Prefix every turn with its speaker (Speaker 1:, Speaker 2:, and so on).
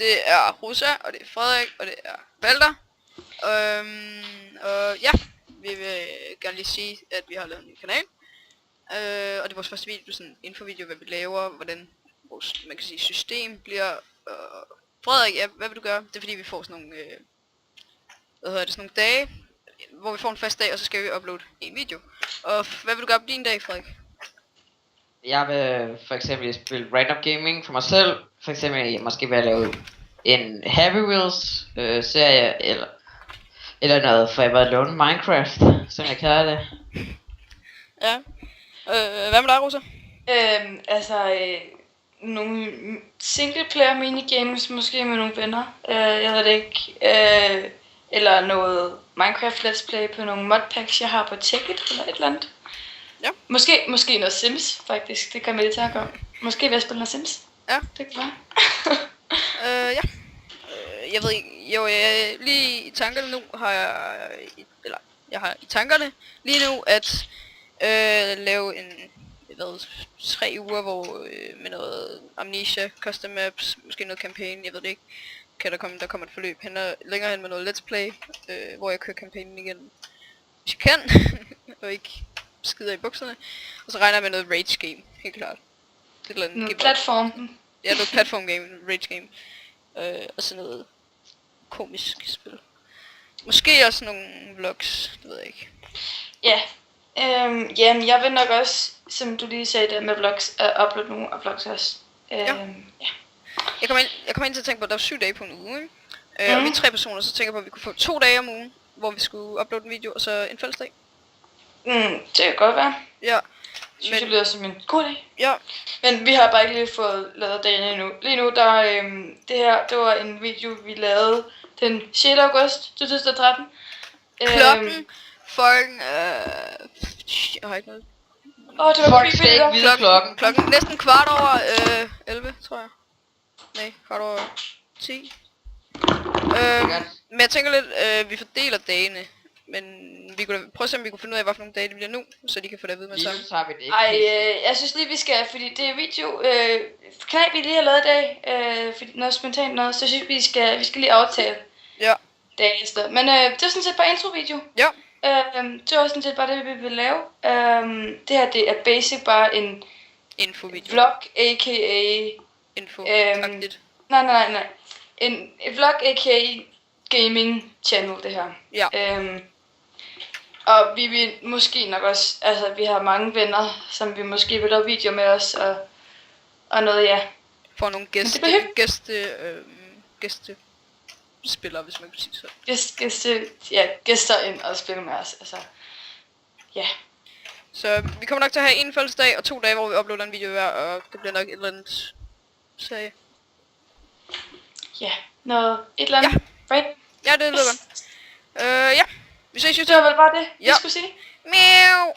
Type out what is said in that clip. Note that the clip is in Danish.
Speaker 1: Det er Rosa, og det er Frederik, og det er Valter. Og ja, vi vil gerne lige sige, at vi har lavet en ny kanal. Og det er vores første video, sådan en infovideo, hvad vi laver, hvordan vores, man kan sige, system bliver. Frederik, ja, hvad vil du gøre? Det er fordi vi får sådan nogle, sådan nogle dage, hvor vi får en fast dag, og så skal vi uploade en video. Og hvad vil du gøre på din dag, Frederik?
Speaker 2: Jeg vil for eksempel spille random gaming for mig selv. For eksempel måske vil jeg lave en Happy Wheels serie eller noget Forever Alone Minecraft, som jeg kalder det.
Speaker 1: Ja. Hvad med dig, Rosa?
Speaker 3: Nogle single player minigames måske med nogle venner. Jeg ved det ikke. Eller noget Minecraft Let's Play på nogle modpacks, jeg har på Ticket eller et eller andet.
Speaker 1: Ja.
Speaker 3: Måske noget Sims, faktisk. Det kan jeg lidt tanke om. Måske vil jeg spille noget Sims.
Speaker 1: Ja.
Speaker 3: Det kan være.
Speaker 1: Ja. Jeg ved ikke, jo, lige i tankerne nu har jeg har i tankerne lige nu at lave en 3 uger hvor med noget Amnesia, custom maps, måske noget campaign, jeg ved det ikke. Kan der kommer et forløb længere hen med noget let's play, hvor jeg kører campaignen igen, hvis jeg kan, og ikke skider i bukserne. Og så regner jeg med noget rage game, helt klart.
Speaker 3: Noget platform.
Speaker 1: Ja, noget platform game, rage game. Og sådan noget komisk spil. Måske også nogle vlogs, det ved jeg ikke.
Speaker 3: Ja. Jamen, jeg vil nok også, som du lige sagde der med vlogs, uploade nogle vlogs også.
Speaker 1: Ja. Jeg kommer ind til at tænke på, at der er 7 dage på en uge, ikke? Og vi er 3 personer, så tænker jeg på, at vi kunne få 2 dage om ugen, hvor vi skulle uploade en video, og så en fællesdag.
Speaker 3: Det kan godt være.
Speaker 1: Ja.
Speaker 3: Synes jeg lyder som en god dag.
Speaker 1: Ja.
Speaker 3: Men vi har bare ikke lige fået lavet dagen endnu. Lige nu, det var en video, vi lavede den 6. august 2013.
Speaker 1: Klokken, jeg har ikke noget.
Speaker 3: Det var
Speaker 2: Folk skal ikke vide klokken.
Speaker 1: Klokken næsten 11, tror jeg. Nej, 10. Men jeg tænker lidt, vi fordeler dagene. Men vi kunne prøve at se, om vi kunne finde ud af, hvad for nogle dage det bliver nu, så de kan få det at vide med sammen.
Speaker 2: Så har vi det ikke.
Speaker 3: Jeg synes lige, vi skal, fordi det er video, kan vi lige have lavet i dag, fordi noget spontant noget, så synes vi skal lige aftale.
Speaker 1: Ja.
Speaker 3: Dagen i stedet. Men det er sådan set bare introvideo.
Speaker 1: Ja.
Speaker 3: Det var sådan set bare det, vi vil lave. Det her, det er basic bare en
Speaker 1: infovideo.
Speaker 3: Vlog, a.k.a.
Speaker 1: Info.
Speaker 3: Nej. En vlog, a.k.a. gaming channel, det her.
Speaker 1: Ja.
Speaker 3: Og vi vil måske nok også, altså vi har mange venner, som vi måske vil lave video med os, og noget, ja.
Speaker 1: For nogle gæstespillere, hvis man kan sige så.
Speaker 3: Gæster ind og spille med os, altså. Ja.
Speaker 1: Så vi kommer nok til at have en fødselsdag og 2 dage, hvor vi uploader en video hver, og det bliver nok et eller andet serie.
Speaker 3: Ja, et eller andet.
Speaker 1: Ja.
Speaker 3: Right?
Speaker 1: Ja, det lyder godt. Ja, vi ses jo til.
Speaker 3: Det var vel bare det, vi skulle sige.
Speaker 1: Miau!